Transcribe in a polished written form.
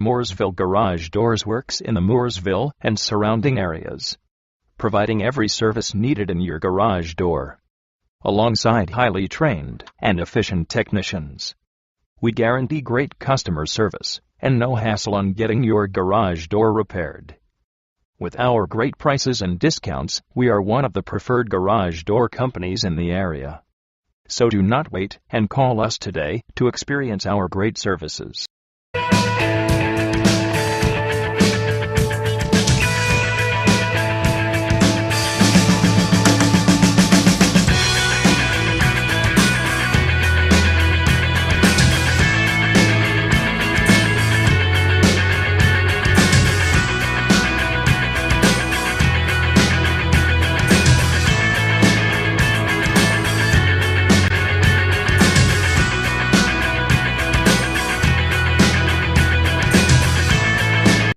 Mooresville Garage Doors works in the Mooresville and surrounding areas, providing every service needed in your garage door, alongside highly trained and efficient technicians. We guarantee great customer service and no hassle on getting your garage door repaired. With our great prices and discounts, we are one of the preferred garage door companies in the area. So do not wait and call us today to experience our great services.